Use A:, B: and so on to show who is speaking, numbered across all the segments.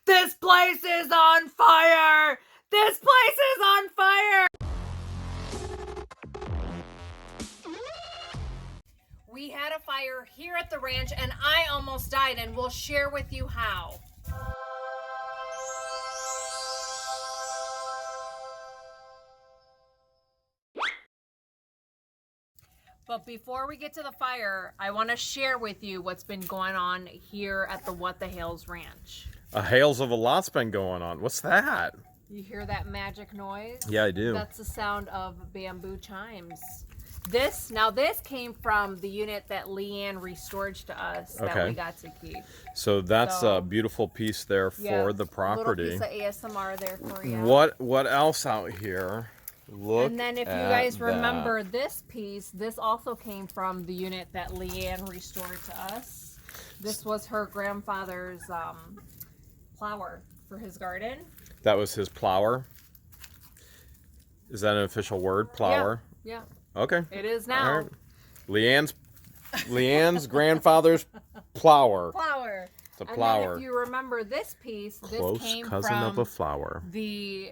A: This place is on fire! This place is on fire! We had a fire here at the ranch and I almost died, and we'll share with you how. But before we get to the fire, I want to share with you what's been going on here at the What the Hales Ranch.
B: A hails of a lot's been going on. What's that?
A: You hear that magic noise?
B: Yeah, I do.
A: That's the sound of bamboo chimes. This came from the unit that Leanne restored to us that we got to keep.
B: So that's a beautiful piece there for the property.
A: A little piece of ASMR there for you.
B: What else out here? Look.
A: And then if you guys remember this piece, this also came from the unit that Leanne restored to us. This was her grandfather's plower for his garden. That
B: was his plower? Is that an official word, plower?
A: Yeah.
B: Okay.
A: It is now.
B: Right. Leanne's grandfather's plower.
A: Plower.
B: It's a plower.
A: And then if you remember this piece,
B: Close
A: this came
B: cousin
A: from
B: of a flower.
A: The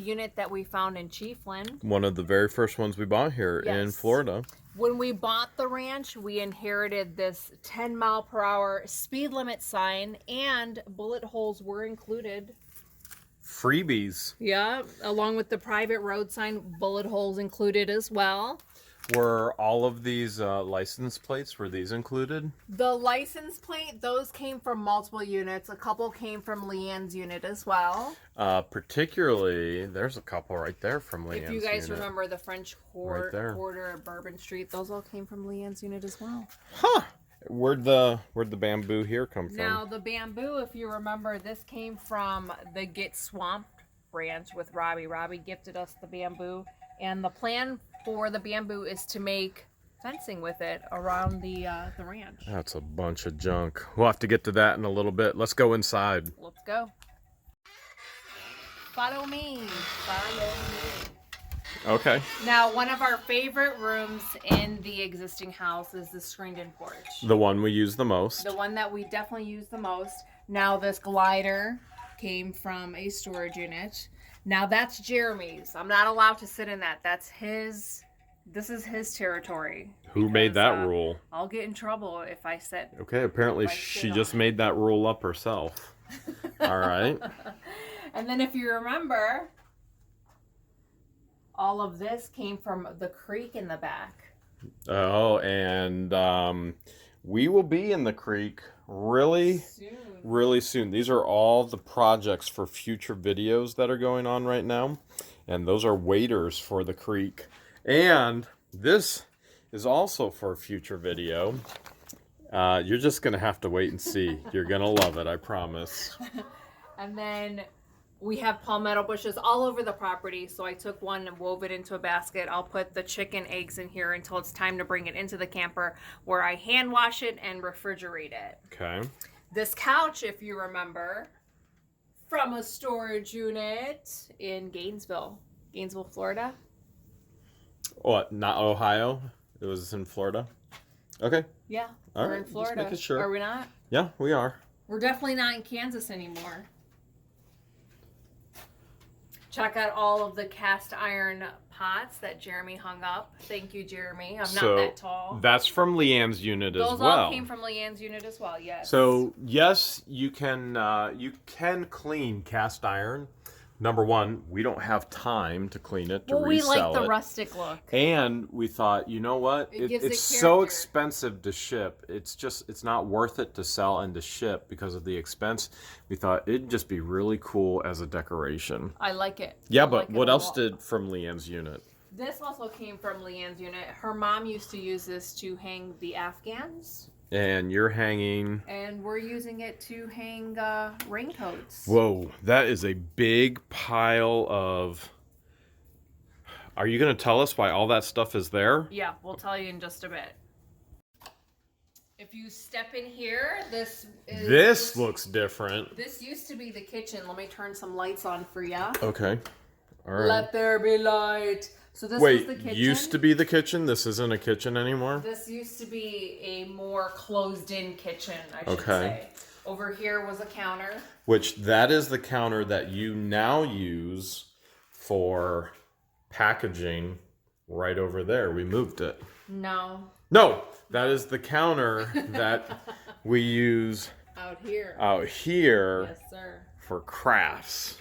A: unit that we found in Chiefland.
B: One of the very first ones we bought here in Florida.
A: When we bought the ranch, we inherited this 10-mile-per-hour speed limit sign, and bullet holes were included.
B: Freebies.
A: Yeah, along with the private road sign, bullet holes included as well.
B: Were all of these license plates, were these included?
A: The license plate, those came from multiple units. A couple came from Leanne's unit as well.
B: Particularly, there's a couple right there from Leanne's unit.
A: If you guys remember the French Quarter at Bourbon Street, those all came from Leanne's unit as well.
B: Huh! Where'd the bamboo here come from?
A: Now, the bamboo, if you remember, this came from the Get Swamped branch with Robbie. Robbie gifted us the bamboo, and the plan for the bamboo is to make fencing with it around the ranch.
B: That's a bunch of junk. We'll have to get to that in a little bit. Let's go inside.
A: Let's go. Follow me. Follow me.
B: Okay.
A: Now, one of our favorite rooms in the existing house is the screened-in porch.
B: The one we use the most.
A: The one that we definitely use the most. Now, this glider came from a storage unit. Now, that's Jeremy's. I'm not allowed to sit in that. That's his. This is his territory.
B: Who made that rule?
A: I'll get in trouble if I sit.
B: Okay, apparently she just made that rule up herself. All right.
A: And then if you remember, all of this came from the creek in the back.
B: Oh, and we will be in the creek really soon. These are all the projects for future videos that are going on right now. And those are waiters for the creek. And this is also for a future video. You're just going to have to wait and see. You're going to love it, I promise.
A: And then we have palmetto bushes all over the property, so I took one and wove it into a basket. I'll put the chicken eggs in here until it's time to bring it into the camper, where I hand wash it and refrigerate it.
B: Okay.
A: This couch, if you remember, from a storage unit in Gainesville, Florida.
B: What, not Ohio? It was in Florida? Okay.
A: Yeah,
B: all
A: we're
B: right,
A: in Florida.
B: just making sure.
A: Are we not?
B: Yeah, we are.
A: We're definitely not in Kansas anymore. Check out all of the cast iron pots that Jeremy hung up. Thank you, Jeremy. I'm not that tall.
B: That's from Leanne's unit as well.
A: Those all came from Leanne's unit as well, yes.
B: So, yes, you can clean cast iron. Number one, we don't have time to clean it, to resell it.
A: We like the rustic look.
B: And we thought, you know what? It's so expensive to ship. It's not worth it to sell and to ship because of the expense. We thought it'd just be really cool as a decoration.
A: I like it.
B: Yeah, but what else did from Leanne's unit?
A: This also came from Leanne's unit. Her mom used to use this to hang the Afghans.
B: And you're hanging...
A: And we're using it to hang raincoats.
B: Whoa, that is a big pile of... Are you going to tell us why all that stuff is there?
A: Yeah, we'll tell you in just a bit. If you step in here, this
B: looks different.
A: This used to be the kitchen. Let me turn some lights on for you.
B: Okay. All right.
A: Let there be light. So this was the kitchen.
B: Used to be the kitchen? This isn't a kitchen anymore?
A: This used to be a more closed-in kitchen, I should say. Over here was a counter.
B: Which that is the counter that you now use for packaging right over there. We moved it.
A: No,
B: that is the counter that we use
A: out here.
B: Yes,
A: sir.
B: For crafts.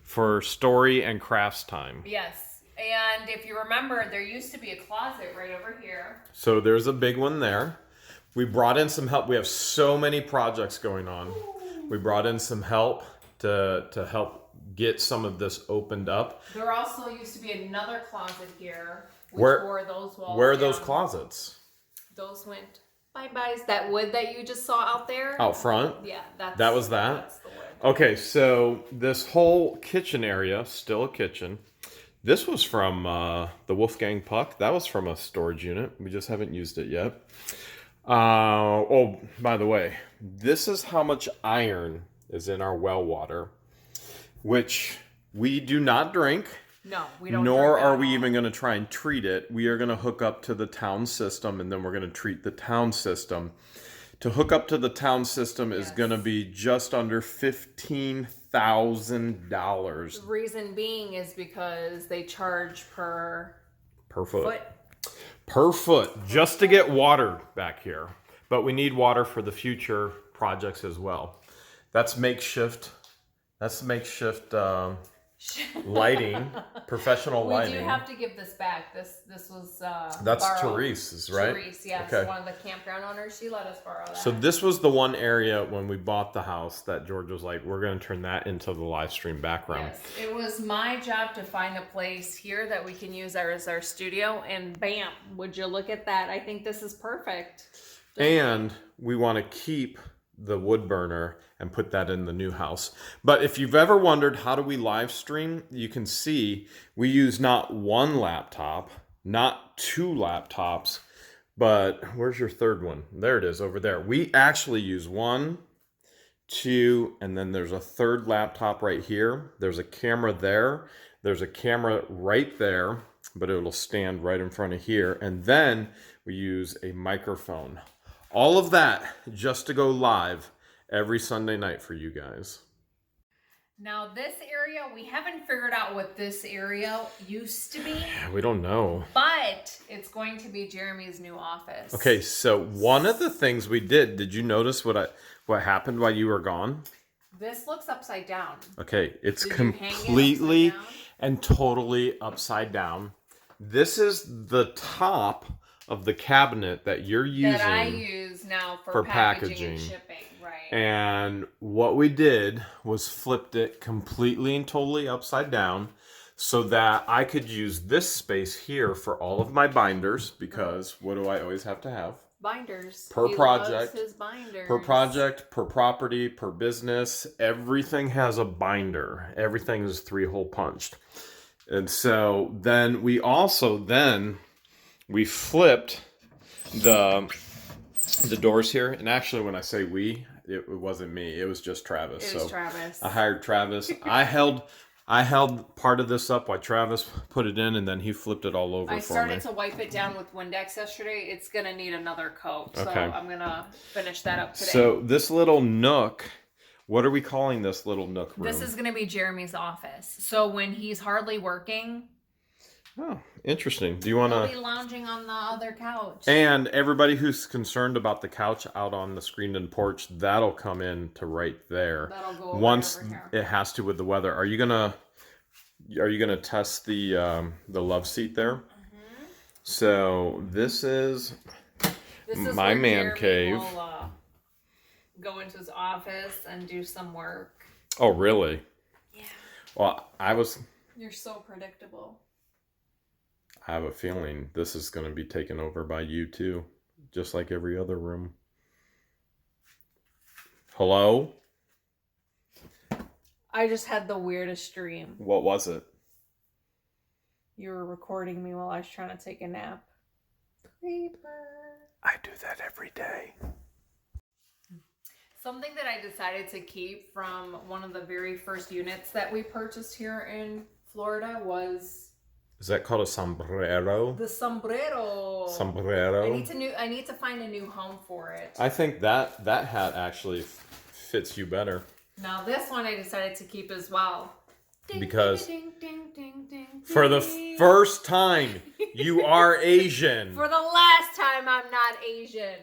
B: For story and crafts time.
A: Yes. And if you remember, there used to be a closet right over here.
B: So there's a big one there. We brought in some help. We have so many projects going on. We brought in some help to help get some of this opened up.
A: There also used to be another closet here.
B: Where
A: those walls
B: are those closets?
A: Those went bye-byes. That wood that you just saw out there.
B: Out front?
A: Yeah,
B: That's
A: the wood.
B: Okay, so this whole kitchen area, still a kitchen. This was from the Wolfgang Puck. That was from a storage unit. We just haven't used it yet. Oh, by the way, this is how much iron is in our well water, which we do not drink.
A: No, we don't.
B: Nor are we even going to try and treat it. We are going to hook up to the town system, and then we're going to treat the town system. To hook up to the town system is going to be just under $15,000.
A: The reason being is because they charge per
B: foot. Per foot, just to get water back here. But we need water for the future projects as well. That's makeshift. Lighting, professional lighting.
A: We do have to give this back. This was
B: that's
A: borrowed.
B: Therese's, right?
A: Therese, yes,
B: okay.
A: One of the campground owners. She let us borrow that.
B: So this was the one area when we bought the house that George was like, we're going to turn that into the live stream background.
A: Yes, it was my job to find a place here that we can use as our studio, and bam, would you look at that? I think this is perfect.
B: And we want to keep the wood burner and put that in the new house. But if you've ever wondered how do we live stream, you can see we use not one laptop, not two laptops, but where's your third one? There it is over there. We actually use 1, 2, and then there's a third laptop right here. There's a camera there. There's a camera right there, but it'll stand right in front of here. And then we use a microphone. All of that just to go live every Sunday night for you guys.
A: Now this area, we haven't figured out what this area used to be.
B: We don't know.
A: But it's going to be Jeremy's new office.
B: Okay, so one of the things we did you notice what happened while you were gone?
A: This looks upside down.
B: Okay, it's
A: Did
B: completely and totally upside down. This is the top of the cabinet that you're using.
A: That I use now for packaging and shipping, right.
B: And what we did was flipped it completely and totally upside down so that I could use this space here for all of my binders, because what do I always have to have?
A: Binders.
B: Per project.
A: Loves his binders.
B: Per project, per property, per business, everything has a binder. Everything is 3-hole punched. And so then we flipped the doors here. And actually, when I say we, it wasn't me. It was just Travis.
A: It was Travis.
B: I hired Travis. I held part of this up while Travis put it in, and then he flipped it all over for me.
A: I started to wipe it down with Windex yesterday. It's going to need another coat. So I'm going to finish that up today.
B: So this little nook, what are we calling this little nook room?
A: This is going to be Jeremy's office. So when he's hardly working...
B: Oh, interesting. Do you want to...
A: He'll be lounging on the other couch.
B: And everybody who's concerned about the couch out on the screened-in porch, that'll come in to right there.
A: That'll go
B: once
A: over here.
B: It has to with the weather. Are you gonna test the love seat there? Mm-hmm. So this is my man cave.
A: Will, go into his office and do some work.
B: Oh, really?
A: Yeah.
B: Well, You're
A: so predictable.
B: I have a feeling this is going to be taken over by you too, just like every other room. Hello?
A: I just had the weirdest dream.
B: What was it?
A: You were recording me while I was trying to take a nap. Creeper.
B: I do that every day.
A: Something that I decided to keep from one of the very first units that we purchased here in Florida was...
B: Is that called a sombrero?
A: The sombrero.
B: Sombrero.
A: I need to find a new home for it.
B: I think that hat actually fits you better.
A: Now this one I decided to keep as well. Ding,
B: Because
A: ding, ding, ding, ding, ding,
B: for the
A: ding.
B: first time, you are Asian.
A: For the last time, I'm not Asian.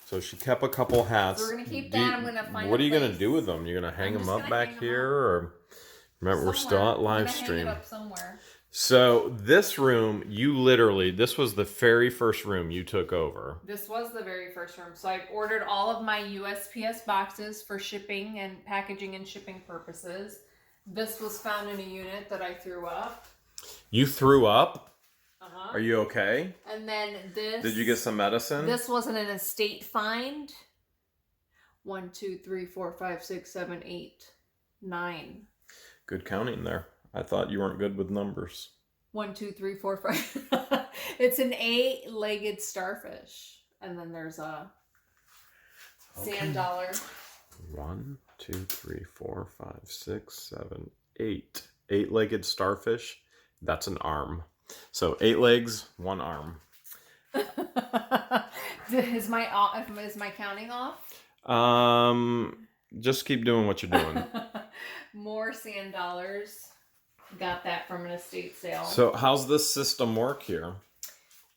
B: So she kept a couple hats.
A: So we're gonna keep that. I'm gonna find.
B: What are you
A: place.
B: gonna do with them? You're gonna hang them up back here, or remember
A: Somewhere.
B: we're still at live
A: I'm gonna
B: stream.
A: hang it up somewhere.
B: So this room, this was the very first room you took over.
A: This was the very first room. So I've ordered all of my USPS boxes for shipping and packaging and shipping purposes. This was found in a unit that I threw up.
B: You threw up?
A: Uh-huh.
B: Are you okay?
A: And then this...
B: Did you get some medicine?
A: This wasn't an estate find. 1, 2, 3, 4, 5, 6, 7, 8, 9.
B: Good counting there. I thought you weren't good with numbers.
A: 1, 2, 3, 4, 5. It's an 8-legged starfish. And then there's a sand dollar.
B: 1, 2, 3, 4, 5, 6, 7, 8. 8-legged starfish. That's an arm. So 8 legs, 1 arm.
A: Is my counting off?
B: Just keep doing what you're doing.
A: More sand dollars. Got that from an estate sale.
B: So how's this system work here?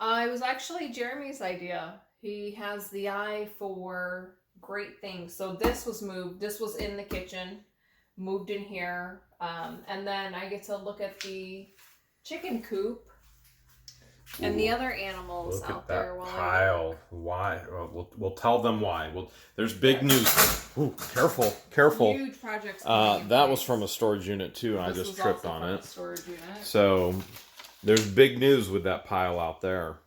A: It was actually Jeremy's idea. He has the eye for great things. So this was moved. This was in the kitchen. Moved in here. And then I get to look at the chicken coop. And the other animals
B: Look
A: out
B: at
A: there.
B: that pile. Why? We'll tell them why. There's big news. Ooh, careful, careful.
A: Huge projects.
B: That was from a storage unit too, and I just tripped on it.
A: Storage unit.
B: So there's big news with that pile out there.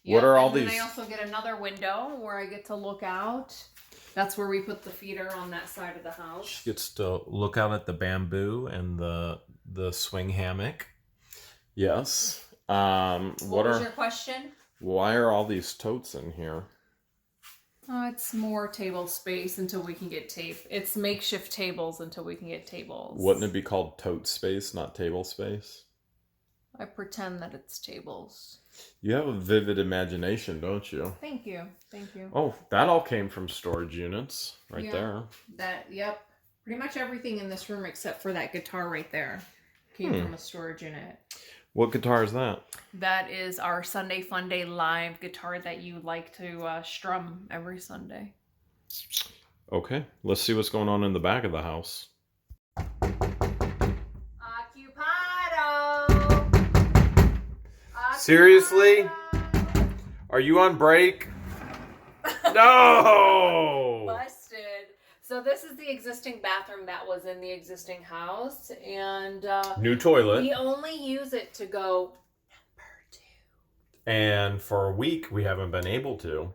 A: Yep,
B: what are all
A: and then
B: these?
A: I also get another window where I get to look out. That's where we put the feeder on that side of the house.
B: She gets to look out at the bamboo and the swing hammock. Yes.
A: What was your question?
B: Why are all these totes in here?
A: Oh, it's more table space until we can get tape. It's makeshift tables until we can get tables.
B: Wouldn't it be called tote space, not table space?
A: I pretend that it's tables.
B: You have a vivid imagination, don't you?
A: Thank you. Thank you.
B: Oh, that all came from storage units right there.
A: Yep. Pretty much everything in this room except for that guitar right there came from a storage unit.
B: What guitar is that?
A: That is our Sunday Fun Day live guitar that you like to strum every Sunday.
B: Okay, let's see what's going on in the back of the house.
A: Occupado!
B: Seriously? Are you on break? No!
A: Busted. So this is the existing bathroom that was in the existing house, and
B: new toilet.
A: we only use it to go number 2.
B: And for a week, we haven't been able to.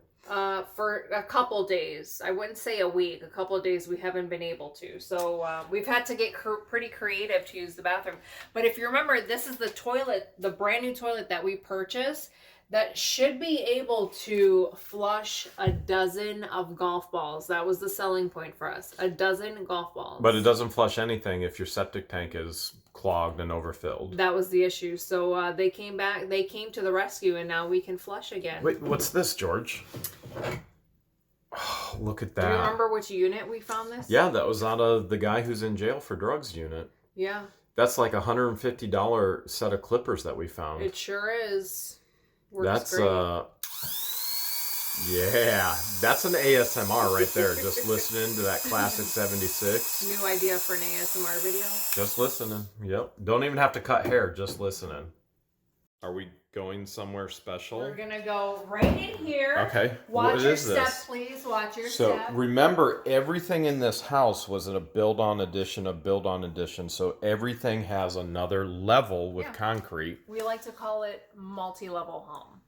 A: For a couple days. I wouldn't say a week. A couple of days we haven't been able to. So we've had to get pretty creative to use the bathroom. But if you remember, this is the toilet, the brand new toilet that we purchased that should be able to flush a dozen of golf balls. That was the selling point for us. A dozen golf balls.
B: But it doesn't flush anything if your septic tank is clogged and overfilled.
A: That was the issue. So they came back, they came to the rescue, and now we can flush again.
B: Wait, what's this, George? Oh, look at that.
A: Do you remember which unit we found this?
B: Yeah, that was out of the guy who's in jail for drugs unit.
A: Yeah.
B: That's like $150 set of clippers that we found.
A: It sure is. Works
B: That's
A: great.
B: Yeah, that's an ASMR right there. Just listening to that classic 76.
A: New idea for an ASMR video.
B: Just listening. Yep. Don't even have to cut hair. Just listening. Are we going somewhere special?
A: We're gonna go right in here.
B: Okay.
A: Watch
B: what
A: your
B: is
A: step,
B: this?
A: please. Watch your
B: So
A: step.
B: remember, everything in this house was in a build-on addition, So everything has another level with concrete.
A: We like to call it multi-level home.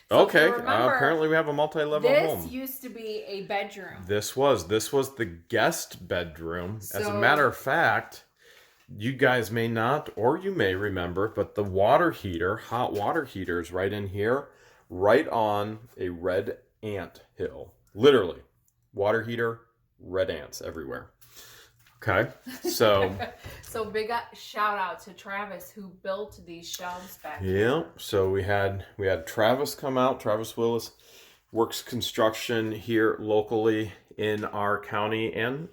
A: So
B: okay.
A: remember,
B: Apparently we have a multi-level home.
A: This used to be a bedroom.
B: This was the guest bedroom. As a
A: So-
B: matter of fact, you guys may not, or you may remember, but the water heater, hot water heater, is right in here, right on a red ant hill. Literally, water heater, red ants everywhere. Okay, so
A: So big shout out to Travis who built these shelves back here.
B: yeah, so we had Travis come out, Travis Willis, works construction here locally in our county and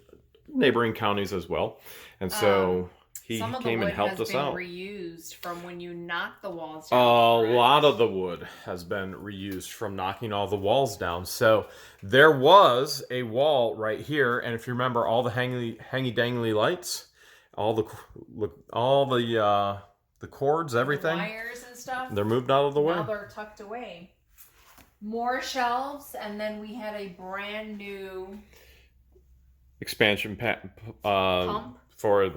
B: neighboring counties as well. And so he came and helped us out.
A: Some of the wood has been reused from when you knocked the walls down.
B: A lot of the wood has been reused from knocking all the walls down. So there was a wall right here, and if you remember, all the hangy dangly lights, all the cords, everything,
A: the wires and stuff,
B: they're moved out of the way.
A: Now they're tucked away. More shelves, and then we had a brand new
B: expansion
A: pump
B: for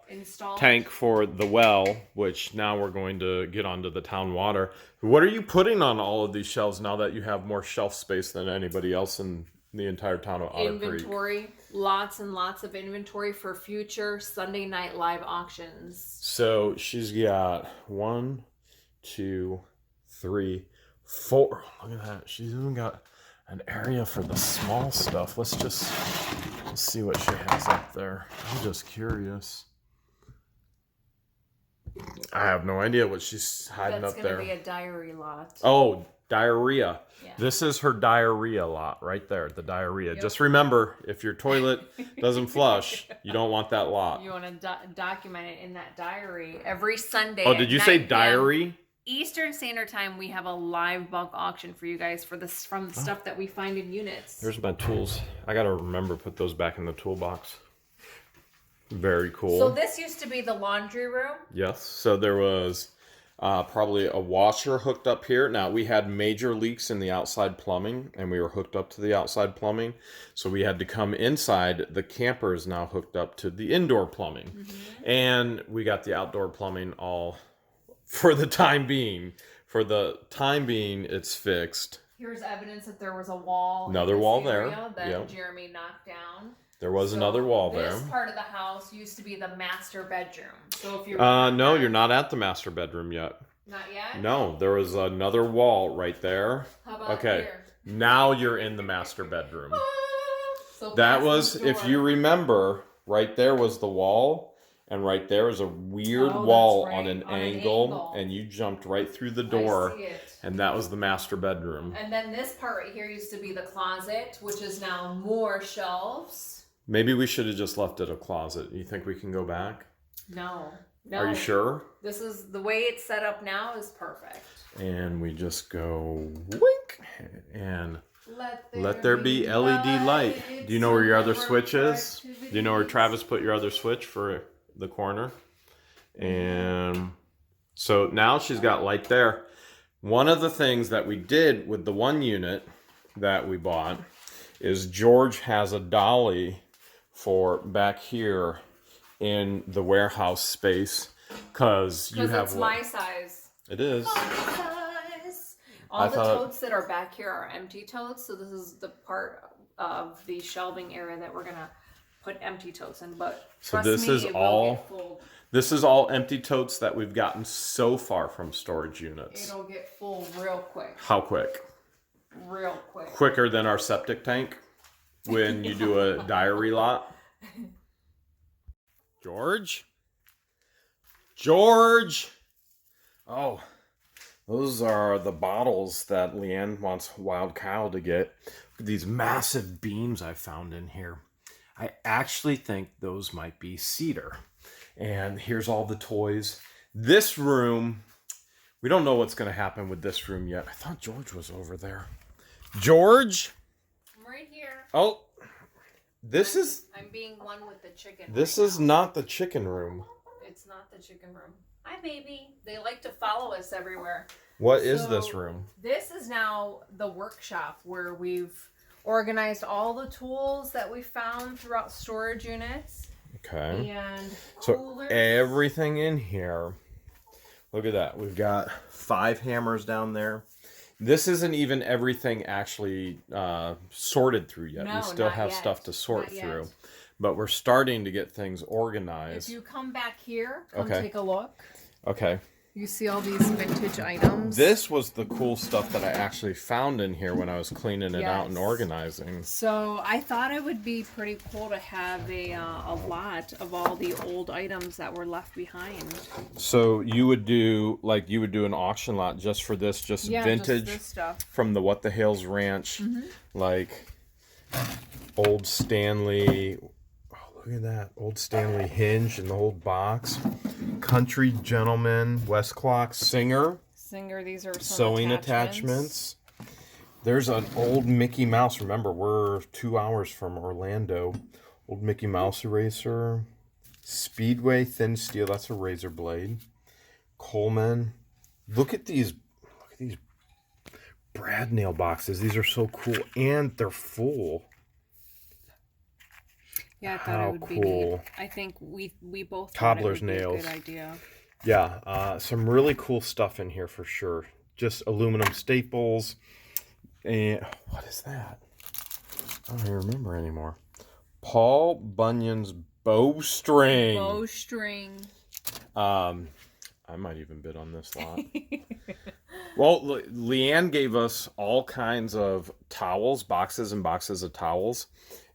A: installed.
B: Tank for the well, which now we're going to get onto the town water. What are you putting on all of these shelves now that you have more shelf space than anybody else in the entire town of Otter Creek?
A: Inventory, lots and lots of inventory for future Sunday night live auctions.
B: So she's got 1, 2, 3, 4. Look at that. She's even got an area for the small stuff. Let's see what she has up there. I'm just curious. I have no idea what she's hiding up there.
A: That's going to be a diary lot.
B: Oh, diarrhea.
A: Yeah.
B: This is her diarrhea lot right there, the diarrhea. Yep. Just remember, if your toilet doesn't flush, you don't want that lot.
A: You want to document it in that diary every Sunday.
B: Oh, did you say diary?
A: Eastern Standard Time, we have a live bulk auction for you guys for this from the stuff that we find in units.
B: There's my tools. I gotta remember to put those back in the toolbox. Very cool.
A: So this used to be the laundry room.
B: Yes. So there was probably a washer hooked up here. Now we had major leaks in the outside plumbing, and we were hooked up to the outside plumbing. So we had to come inside. The camper is now hooked up to the indoor plumbing, and we got the outdoor plumbing all. For the time being, it's fixed.
A: Here's evidence that there was a wall.
B: Another wall there.
A: That Jeremy knocked down.
B: There was another wall there.
A: This part of the house used to be the master bedroom. So if you're
B: no, you're not at the master bedroom yet.
A: Not yet?
B: No, there was another wall right there.
A: How about here?
B: Now you're in the master bedroom.
A: So
B: that was, if you remember, right there was the wall. And right there is a weird wall on an angle, and you jumped right through the door, and that was the master bedroom.
A: And then this part right here used to be the closet, which is now more shelves.
B: Maybe we should have just left it a closet. You think we can go back?
A: No.
B: Are you sure?
A: This is the way it's set up now is perfect.
B: And we just go wink, and let there be LED light. Do you know where your other switch is? Do you know where Travis put your other switch for the corner? And so now she's got light there. One of the things that we did with the one unit that we bought is George has a dolly for back here in the warehouse space, because you have
A: it's my size.
B: It is.
A: All the totes that are back here are empty totes, so this is the part of the shelving area that we're gonna put empty totes in, but
B: so this is all empty totes that we've gotten so far from storage units.
A: It'll get full real quick.
B: How quick?
A: Real quick. Quicker
B: than our septic tank when you do a diary lot. George? Oh, those are the bottles that Leanne wants Wild Kyle to get. Look at these massive beams I found in here. I actually think those might be cedar. And here's all the toys. This room, we don't know what's going to happen with this room yet. I thought George was over there. George?
A: I'm right here.
B: Oh,
A: I'm being one with the chicken.
B: This is not the chicken room.
A: It's not the chicken room. Hi, baby. They like to follow us everywhere.
B: What is this room?
A: This is now the workshop where we've organized all the tools that we found throughout storage units.
B: Okay.
A: And
B: coolers. So everything in here. Look at that. We've got 5 hammers down there. This isn't even everything actually sorted through yet.
A: No,
B: we still have
A: yet.
B: stuff to sort
A: Not
B: through.
A: Yet.
B: But we're starting to get things organized.
A: If you come back here, take a look.
B: Okay.
A: You see all these vintage items?
B: This was the cool stuff that I actually found in here when I was cleaning it out and
A: Yes.
B: organizing.
A: So I thought it would be pretty cool to have a lot of all the old items that were left behind.
B: So you would do an auction lot just for this, just vintage
A: just this stuff.
B: from the What the Hales Ranch, like old Stanley. Oh, look at that old Stanley hinge in the old box. Country Gentleman, West Clock, Singer.
A: These are some
B: Sewing attachments. There's an old Mickey Mouse. Remember, we're 2 hours from Orlando. Old Mickey Mouse eraser. Speedway thin steel. That's a razor blade. Coleman. Look at these brad nail boxes. These are so cool, and they're full.
A: Yeah, I thought it would be neat. I think we both
B: Cobbler's
A: thought it would
B: nails.
A: be a good idea.
B: Yeah, some really cool stuff in here for sure. Just aluminum staples. And what is that? I don't even remember anymore. Paul Bunyan's bowstring.
A: Bowstring.
B: I might even bid on this lot. Well, Leanne gave us all kinds of towels, boxes and boxes of towels.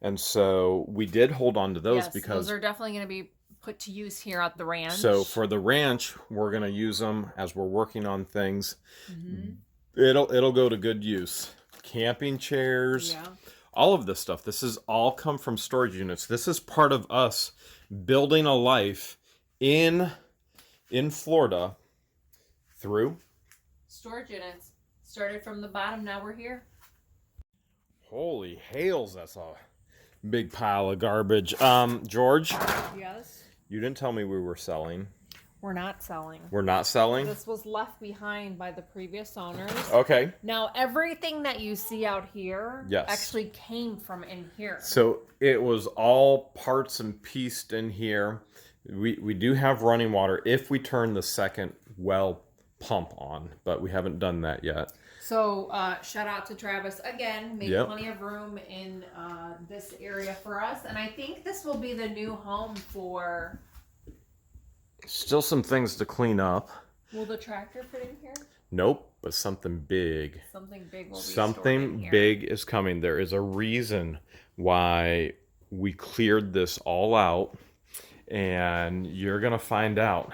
B: And so we did hold on to those because
A: those are definitely going to be put to use here at the ranch.
B: So for the ranch, we're going to use them as we're working on things. It'll go to good use. Camping chairs, all of this stuff. This is all come from storage units. This is part of us building a life in Florida through
A: storage units. Started from the bottom, now we're here.
B: Holy Hales, that's a big pile of garbage. George?
A: Yes?
B: You didn't tell me we were selling.
A: We're not selling.
B: We're not selling?
A: This was left behind by the previous owners.
B: Okay.
A: Now, everything that you see out here
B: Yes.
A: actually came from in here.
B: So it was all parts and pieced in here. We do have running water if we turn the second well pump on, but we haven't done that yet.
A: So shout out to Travis again. Made plenty of room in this area for us. And I think this will be the new home for...
B: Still some things to clean up.
A: Will the tractor fit in here?
B: Nope, but something big.
A: Something big will be
B: Something
A: stored in here.
B: big is coming. There is a reason why we cleared this all out, and you're going to find out.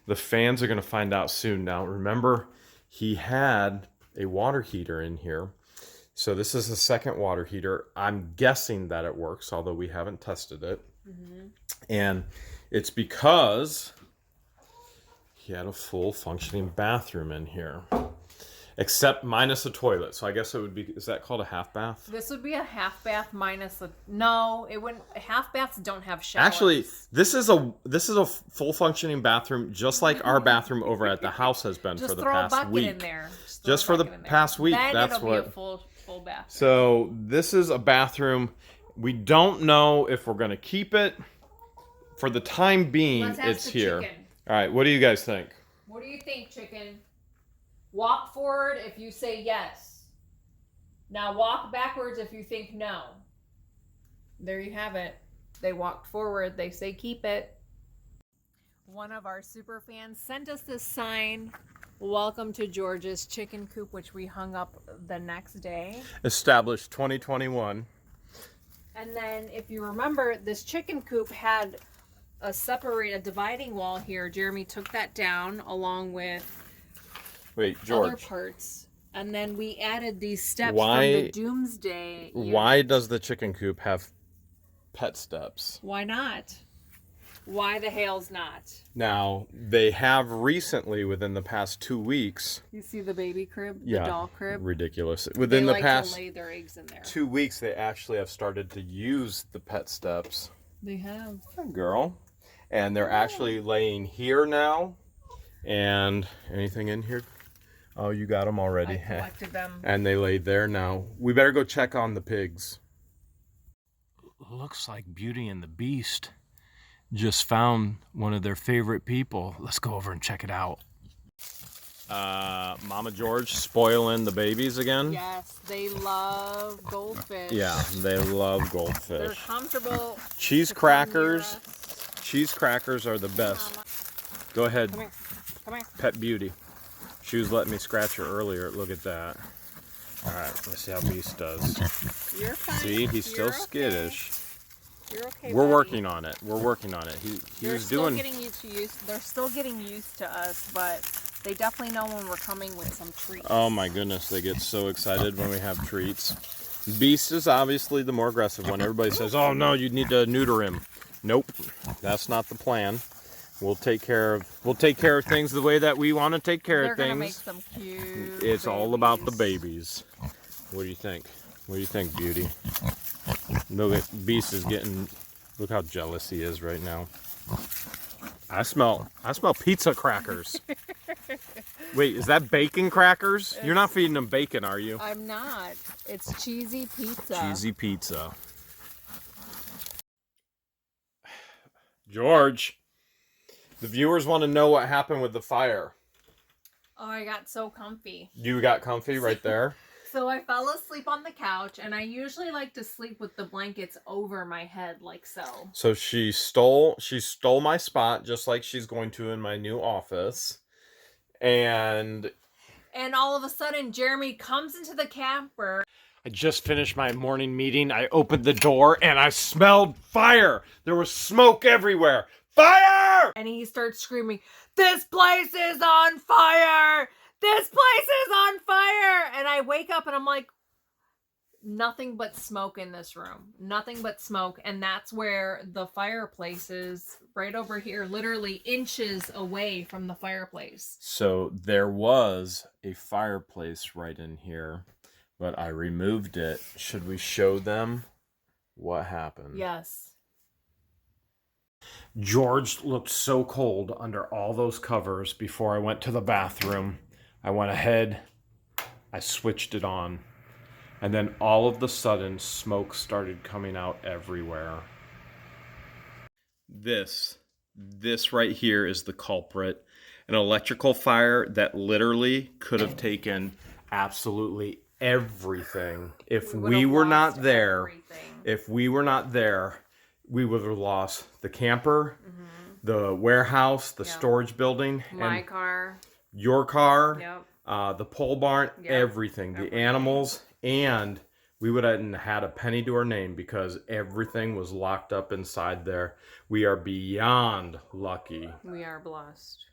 B: The fans are going to find out soon. Now, remember, he had a water heater in here. So this is the second water heater. I'm guessing that it works, although we haven't tested it. And it's because he had a full functioning bathroom in here, except minus a toilet. So I guess it would be, is that called a half bath?
A: This would be a half bath minus a, no, it wouldn't. Half baths don't have showers.
B: Actually, this is a full functioning bathroom, just like our bathroom over at the house has been for the past week.
A: In there.
B: Just for the past week.
A: Then
B: That's
A: it'll
B: what.
A: Be a full bathroom.
B: So this is a bathroom. We don't know if we're going to keep it. For the time being,
A: Let's ask
B: it's
A: the
B: here.
A: chicken.
B: All right, what do you guys think?
A: What do you think, chicken? Walk forward if you say yes. Now walk backwards if you think no. There you have it. They walked forward. They say keep it. One of our super fans sent us this sign. Welcome to George's Chicken Coop, which we hung up the next day.
B: Established 2021.
A: And then if you remember, this chicken coop had a dividing wall here. Jeremy took that down along with
B: George.
A: other parts. And then we added these steps
B: Why-
A: from the Doomsday era.
B: Why does the chicken coop have pet steps?
A: Why not? Why the Hales not?
B: Now, they have recently, within the past 2 weeks.
A: You see the baby crib? The
B: Yeah,
A: doll crib?
B: ridiculous.
A: They
B: Within the
A: like
B: past
A: to lay their eggs in there.
B: 2 weeks, they actually have started to use the pet steps.
A: They have.
B: Good girl. And they're actually laying here now. And anything in here? Oh, you got them already.
A: I collected them.
B: And they lay there now. We better go check on the pigs. Looks like Beauty and the Beast just found one of their favorite people. Let's go over and check it out. Mama George spoiling the babies again.
A: Yes, they love goldfish.
B: Yeah, they love
A: They're
B: goldfish.
A: comfortable.
B: Cheese
A: to come near
B: crackers.
A: us.
B: Cheese crackers are the best. Go ahead.
A: Come Come here.
B: Pet Beauty. She was letting me scratch her earlier. Look at that. All right, let's see how Beast does.
A: You're fine.
B: See, he's still
A: You're
B: skittish.
A: Okay. You're okay.
B: We're
A: buddy.
B: working on it. We're working on it. He was doing.
A: They're still getting used to us, but they definitely know when we're coming with some treats.
B: Oh my goodness, they get so excited when we have treats. Beast is obviously the more aggressive one. Everybody says, "Oh no, you need to neuter him." Nope, that's not the plan. We'll take care of things the way that we want to take care of things.
A: They're gonna make some cute.
B: It's all
A: babies.
B: about the babies. What do you think? What do you think, Beauty? Look at Beast is getting. Look how jealous he is right now. I smell pizza crackers. Wait, is that bacon crackers? You're not feeding them bacon, are you?
A: I'm not. It's cheesy pizza.
B: Cheesy pizza. George, the viewers want to know what happened with the fire.
A: Oh, I got so comfy.
B: You got comfy right there?
A: So I fell asleep on the couch, and I usually like to sleep with the blankets over my head, like so.
B: So she stole my spot, just like she's going to in my new office. And
A: all of a sudden, Jeremy comes into the camper.
B: I just finished my morning meeting. I opened the door and I smelled fire. There was smoke everywhere. Fire!
A: And he starts screaming, "This place is on fire! This place is on fire!" And I wake up and I'm like, nothing but smoke in this room. Nothing but smoke. And that's where the fireplace is, right over here, literally inches away from the fireplace.
B: So there was a fireplace right in here, but I removed it. Should we show them what happened?
A: Yes.
B: George looked so cold under all those covers before I went to the bathroom. I went ahead, I switched it on, and then all of the sudden smoke started coming out everywhere. This right here is the culprit. An electrical fire that literally could have taken absolutely everything. If we were not there, we would have lost the camper, the warehouse, the storage building,
A: My car.
B: your car,
A: Yep.
B: the pole barn,
A: Yep.
B: everything, the animals, and we would have had a penny to our name because everything was locked up inside there. We are beyond lucky.
A: We are blessed.